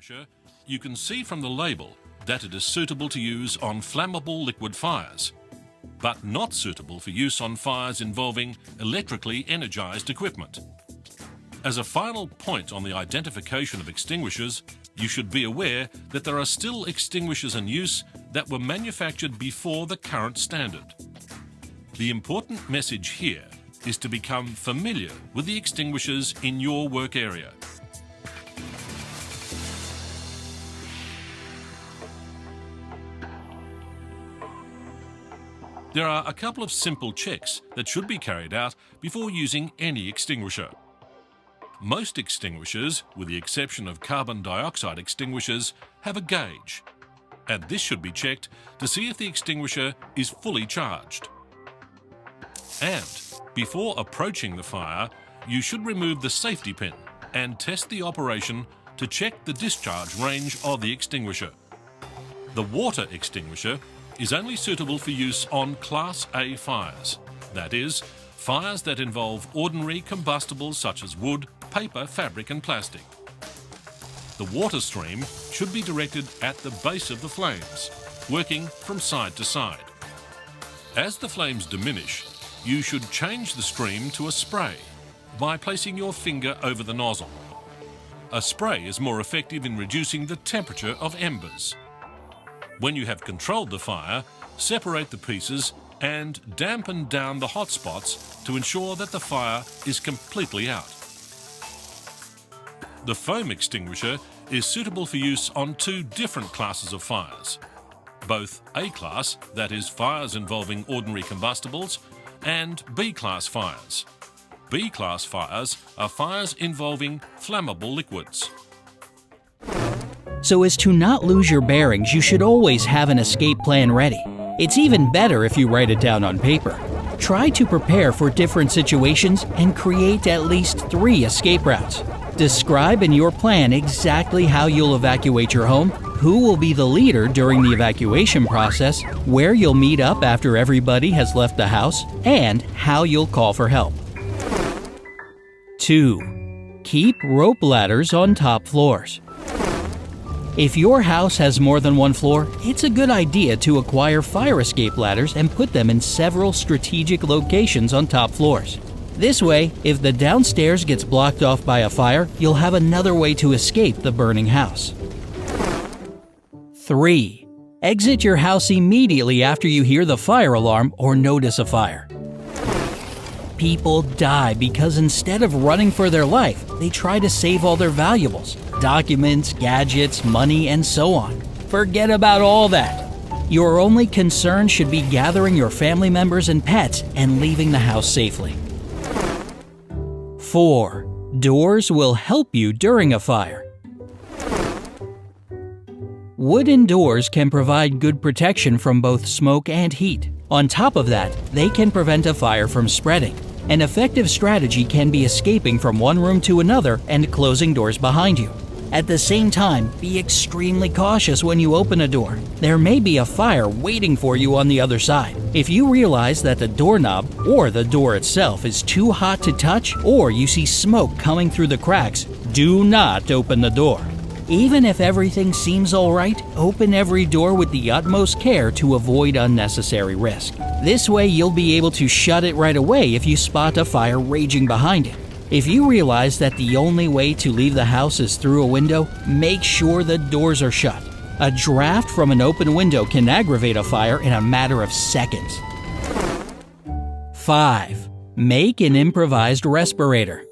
extinguisher, you can see from the label that it is suitable to use on flammable liquid fires, but not suitable for use on fires involving electrically energized equipment. As a final point on the identification of extinguishers, you should be aware that there are still extinguishers in use that were manufactured before the current standard. The important message here is to become familiar with the extinguishers in your work area. There are a couple of simple checks that should be carried out before using any extinguisher. Most extinguishers, with the exception of carbon dioxide extinguishers, have a gauge, and this should be checked to see if the extinguisher is fully charged. And before approaching the fire, you should remove the safety pin and test the operation to check the discharge range of the extinguisher. The water extinguisher is only suitable for use on Class A fires, that is, fires that involve ordinary combustibles such as wood, paper, fabric and plastic. The water stream should be directed at the base of the flames, working from side to side. As the flames diminish, you should change the stream to a spray by placing your finger over the nozzle. A spray is more effective in reducing the temperature of embers. When you have controlled the fire, separate the pieces and dampen down the hot spots to ensure that the fire is completely out. The foam extinguisher is suitable for use on two different classes of fires. Both A-class, that is fires involving ordinary combustibles, and B-class fires. B-class fires are fires involving flammable liquids. So as to not lose your bearings, you should always have an escape plan ready. It's even better if you write it down on paper. Try to prepare for different situations and create at least 3 escape routes. Describe in your plan exactly how you'll evacuate your home, who will be the leader during the evacuation process, where you'll meet up after everybody has left the house, and how you'll call for help. 2. Keep rope ladders on top floors. If your house has more than one floor, it's a good idea to acquire fire escape ladders and put them in several strategic locations on top floors. This way, if the downstairs gets blocked off by a fire, you'll have another way to escape the burning house. 3. Exit your house immediately after you hear the fire alarm or notice a fire. People die because instead of running for their life, they try to save all their valuables, documents, gadgets, money, and so on. Forget about all that. Your only concern should be gathering your family members and pets and leaving the house safely. 4. Doors will help you during a fire. Wooden doors can provide good protection from both smoke and heat. On top of that, they can prevent a fire from spreading. An effective strategy can be escaping from one room to another and closing doors behind you. At the same time, be extremely cautious when you open a door. There may be a fire waiting for you on the other side. If you realize that the doorknob or the door itself is too hot to touch, or you see smoke coming through the cracks, do not open the door. Even if everything seems alright, open every door with the utmost care to avoid unnecessary risk. This way you'll be able to shut it right away if you spot a fire raging behind it. If you realize that the only way to leave the house is through a window, make sure the doors are shut. A draft from an open window can aggravate a fire in a matter of seconds. 5. Make an improvised respirator.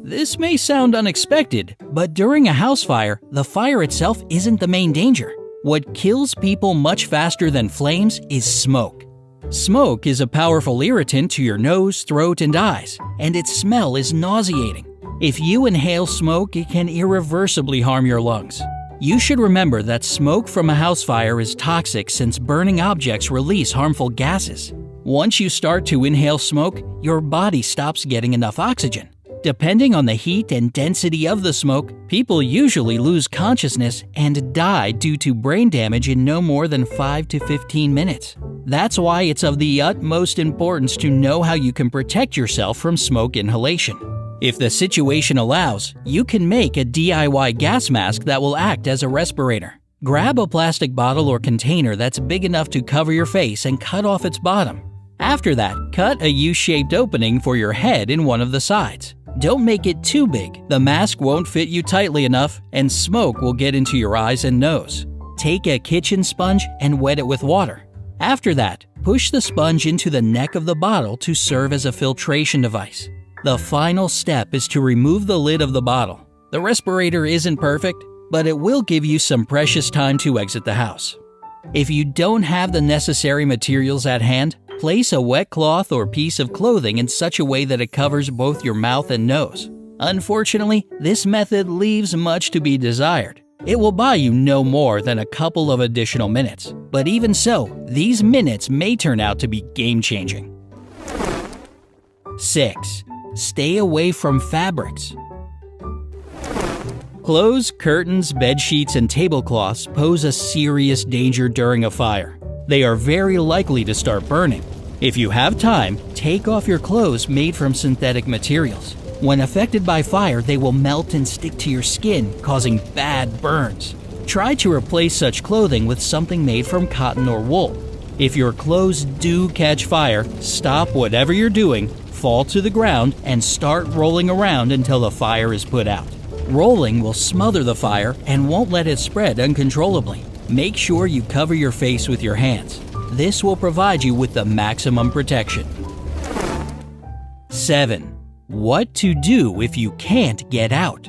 This may sound unexpected, but during a house fire, the fire itself isn't the main danger. What kills people much faster than flames is smoke. Smoke is a powerful irritant to your nose, throat, and eyes, and its smell is nauseating. If you inhale smoke, it can irreversibly harm your lungs. You should remember that smoke from a house fire is toxic since burning objects release harmful gases. Once you start to inhale smoke, your body stops getting enough oxygen. Depending on the heat and density of the smoke, people usually lose consciousness and die due to brain damage in no more than 5 to 15 minutes. That's why it's of the utmost importance to know how you can protect yourself from smoke inhalation. If the situation allows, you can make a DIY gas mask that will act as a respirator. Grab a plastic bottle or container that's big enough to cover your face and cut off its bottom. After that, cut a U-shaped opening for your head in one of the sides. Don't make it too big. The mask won't fit you tightly enough, and smoke will get into your eyes and nose. Take a kitchen sponge and wet it with water. After that, push the sponge into the neck of the bottle to serve as a filtration device. The final step is to remove the lid of the bottle. The respirator isn't perfect, but it will give you some precious time to exit the house. If you don't have the necessary materials at hand, place a wet cloth or piece of clothing in such a way that it covers both your mouth and nose. Unfortunately, this method leaves much to be desired. It will buy you no more than a couple of additional minutes, but even so, these minutes may turn out to be game-changing. 6. Stay away from fabrics. Clothes, curtains, bed sheets, and tablecloths pose a serious danger during a fire. They are very likely to start burning. If you have time, take off your clothes made from synthetic materials. When affected by fire, they will melt and stick to your skin, causing bad burns. Try to replace such clothing with something made from cotton or wool. If your clothes do catch fire, stop whatever you're doing, fall to the ground, and start rolling around until the fire is put out. Rolling will smother the fire and won't let it spread uncontrollably. Make sure you cover your face with your hands. This will provide you with the maximum protection. 7. What to do if you can't get out.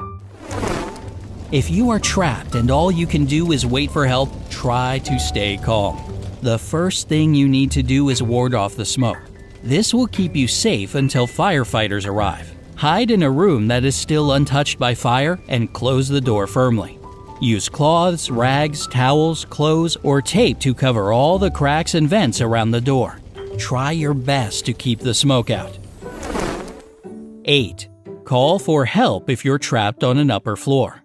If you are trapped and all you can do is wait for help, try to stay calm. The first thing you need to do is ward off the smoke. This will keep you safe until firefighters arrive. Hide in a room that is still untouched by fire and close the door firmly. Use cloths, rags, towels, clothes, or tape to cover all the cracks and vents around the door. Try your best to keep the smoke out. 8. Call for help if you're trapped on an upper floor.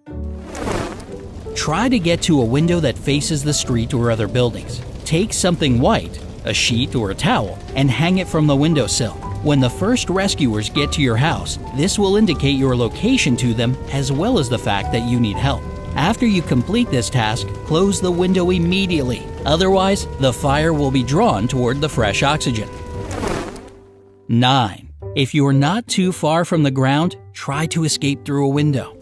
Try to get to a window that faces the street or other buildings. Take something white, a sheet or a towel, and hang it from the windowsill. When the first rescuers get to your house, this will indicate your location to them as well as the fact that you need help. After you complete this task, close the window immediately. Otherwise, the fire will be drawn toward the fresh oxygen. 9. If you're not too far from the ground, try to escape through a window.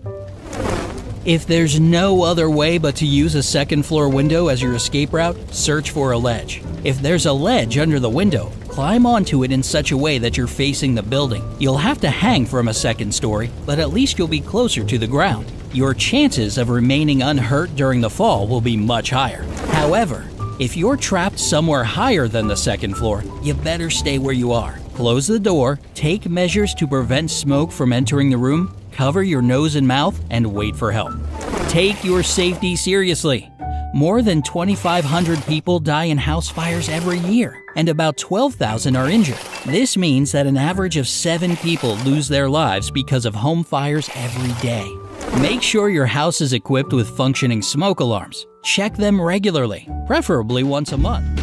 If there's no other way but to use a second-floor window as your escape route, search for a ledge. If there's a ledge under the window, climb onto it in such a way that you're facing the building. You'll have to hang from a second story, but at least you'll be closer to the ground. Your chances of remaining unhurt during the fall will be much higher. However, if you're trapped somewhere higher than the second floor, you better stay where you are. Close the door, take measures to prevent smoke from entering the room, cover your nose and mouth, and wait for help. Take your safety seriously. More than 2,500 people die in house fires every year, and about 12,000 are injured. This means that an average of 7 people lose their lives because of home fires every day. Make sure your house is equipped with functioning smoke alarms. Check them regularly, preferably once a month.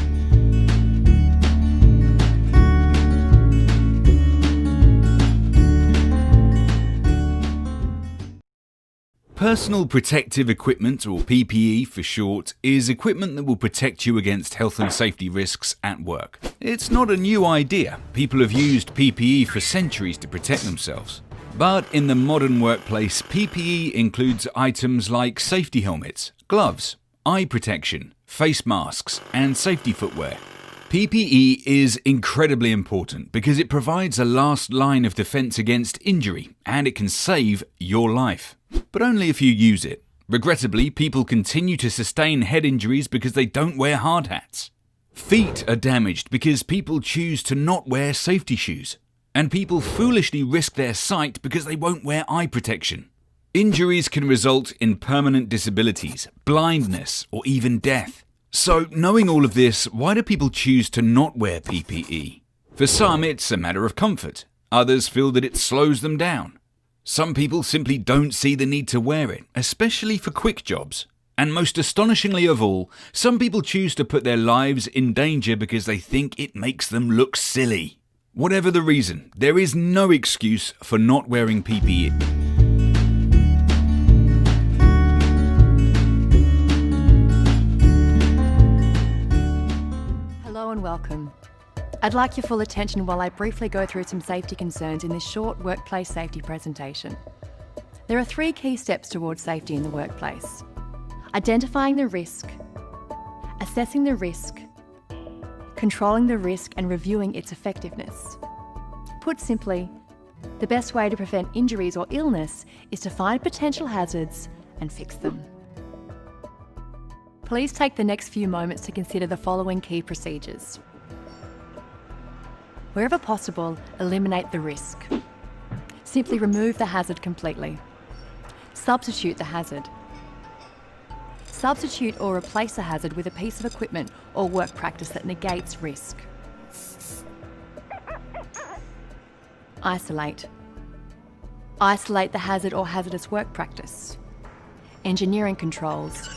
Personal protective equipment, or PPE for short, is equipment that will protect you against health and safety risks at work. It's not a new idea. People have used PPE for centuries to protect themselves. But in the modern workplace, PPE includes items like safety helmets, gloves, eye protection, face masks, and safety footwear. PPE is incredibly important because it provides a last line of defense against injury, and it can save your life. But only if you use it. Regrettably, people continue to sustain head injuries because they don't wear hard hats. Feet are damaged because people choose to not wear safety shoes. And people foolishly risk their sight because they won't wear eye protection. Injuries can result in permanent disabilities, blindness, or even death. So, knowing all of this, why do people choose to not wear PPE? For some, it's a matter of comfort. Others feel that it slows them down. Some people simply don't see the need to wear it, especially for quick jobs. And most astonishingly of all, some people choose to put their lives in danger because they think it makes them look silly. Whatever the reason, there is no excuse for not wearing PPE. Hello and welcome. I'd like your full attention while I briefly go through some safety concerns in this short workplace safety presentation. There are 3 key steps towards safety in the workplace: identifying the risk, assessing the risk, controlling the risk and reviewing its effectiveness. Put simply, the best way to prevent injuries or illness is to find potential hazards and fix them. Please take the next few moments to consider the following key procedures. Wherever possible, eliminate the risk. Simply remove the hazard completely. Substitute the hazard. Substitute or replace a hazard with a piece of equipment or work practice that negates risk. Isolate. Isolate the hazard or hazardous work practice. Engineering controls.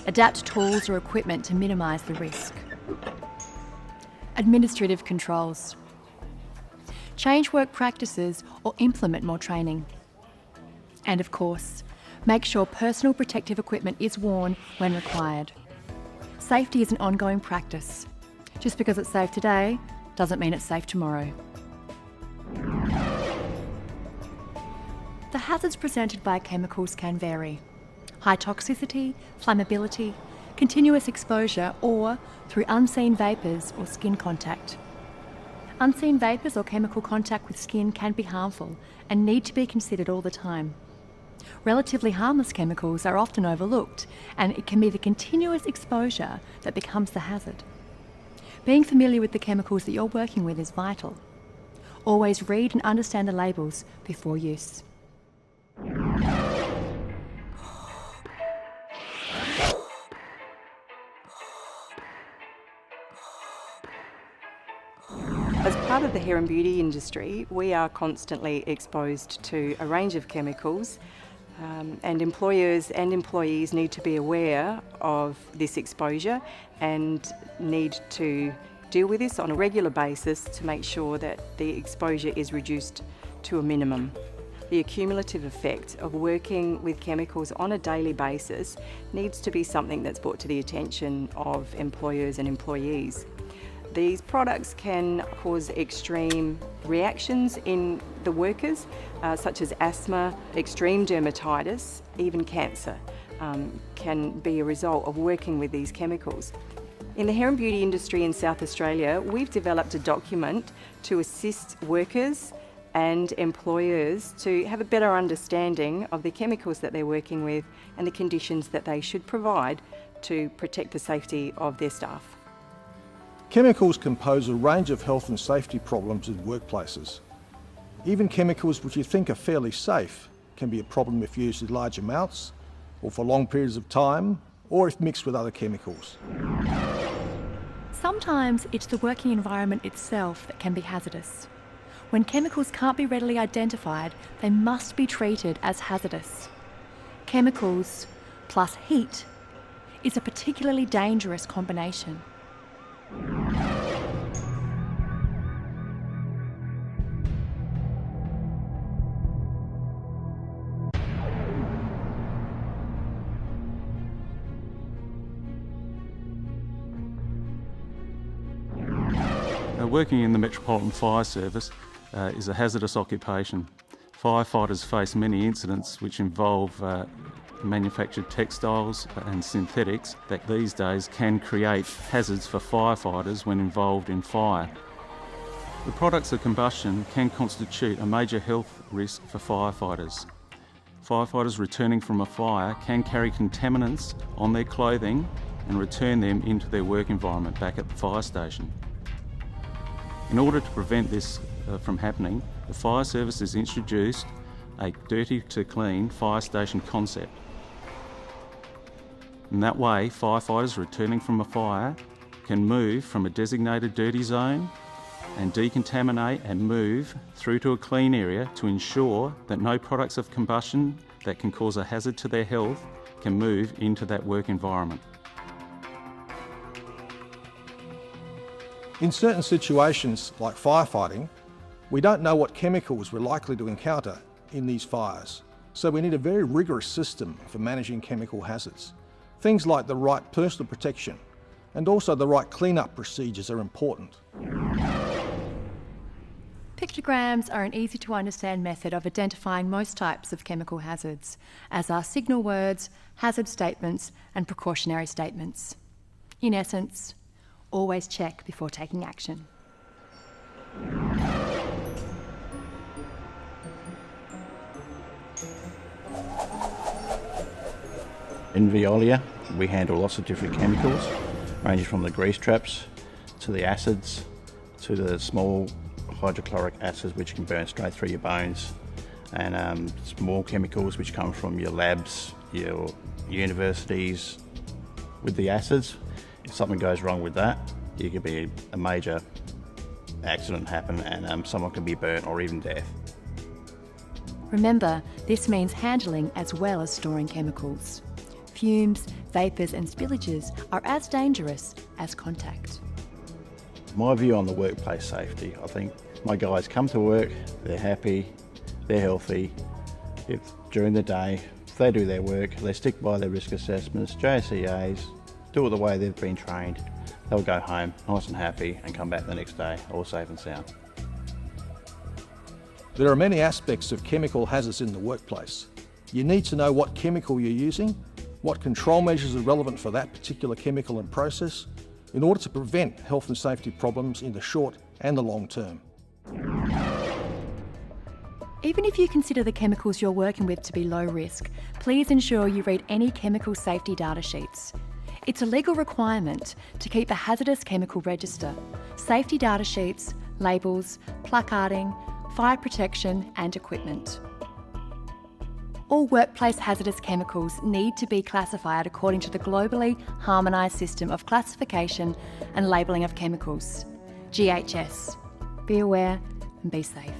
Adapt tools or equipment to minimise the risk. Administrative controls. Change work practices or implement more training. And of course, make sure personal protective equipment is worn when required. Safety is an ongoing practice. Just because it's safe today doesn't mean it's safe tomorrow. The hazards presented by chemicals can vary. High toxicity, flammability, continuous exposure, or through unseen vapours or skin contact. Unseen vapours or chemical contact with skin can be harmful and need to be considered all the time. Relatively harmless chemicals are often overlooked, and it can be the continuous exposure that becomes the hazard. Being familiar with the chemicals that you're working with is vital. Always read and understand the labels before use. As part of the hair and beauty industry, we are constantly exposed to a range of chemicals, and employers and employees need to be aware of this exposure and need to deal with this on a regular basis to make sure that the exposure is reduced to a minimum. The accumulative effect of working with chemicals on a daily basis needs to be something that's brought to the attention of employers and employees. These products can cause extreme reactions in the workers, such as asthma, extreme dermatitis, even cancer can be a result of working with these chemicals. In the hair and beauty industry in South Australia, we've developed a document to assist workers and employers to have a better understanding of the chemicals that they're working with and the conditions that they should provide to protect the safety of their staff. Chemicals can pose a range of health and safety problems in workplaces. Even chemicals which you think are fairly safe can be a problem if used in large amounts, or for long periods of time, or if mixed with other chemicals. Sometimes it's the working environment itself that can be hazardous. When chemicals can't be readily identified, they must be treated as hazardous. Chemicals plus heat is a particularly dangerous combination. Working in the Metropolitan Fire Service is a hazardous occupation. Firefighters face many incidents which involve manufactured textiles and synthetics that these days can create hazards for firefighters when involved in fire. The products of combustion can constitute a major health risk for firefighters. Firefighters returning from a fire can carry contaminants on their clothing and return them into their work environment back at the fire station. In order to prevent this from happening, the Fire Service has introduced a dirty to clean fire station concept. In that way, firefighters returning from a fire can move from a designated dirty zone and decontaminate and move through to a clean area to ensure that no products of combustion that can cause a hazard to their health can move into that work environment. In certain situations, like firefighting, we don't know what chemicals we're likely to encounter in these fires, so we need a very rigorous system for managing chemical hazards. Things like the right personal protection and also the right clean-up procedures are important. Pictograms are an easy-to-understand method of identifying most types of chemical hazards, as are signal words, hazard statements and precautionary statements. In essence, always check before taking action. In Veolia, we handle lots of different chemicals, ranging from the grease traps to the acids to the small hydrochloric acids which can burn straight through your bones, and small chemicals which come from your labs, your universities. With the acids, if something goes wrong with that, you could be a major accident happen and someone can be burnt or even death. Remember, this means handling as well as storing chemicals. Fumes, vapours and spillages are as dangerous as contact. My view on the workplace safety, I think my guys come to work, they're happy, they're healthy. If during the day, if they do their work, they stick by their risk assessments, JCAs, do it the way they've been trained, they'll go home nice and happy and come back the next day all safe and sound. There are many aspects of chemical hazards in the workplace. You need to know what chemical you're using, what control measures are relevant for that particular chemical and process, in order to prevent health and safety problems in the short and the long term. Even if you consider the chemicals you're working with to be low risk, please ensure you read any chemical safety data sheets. It's a legal requirement to keep a hazardous chemical register, safety data sheets, labels, placarding, fire protection and equipment. All workplace hazardous chemicals need to be classified according to the globally harmonised system of classification and labelling of chemicals, GHS. Be aware and be safe.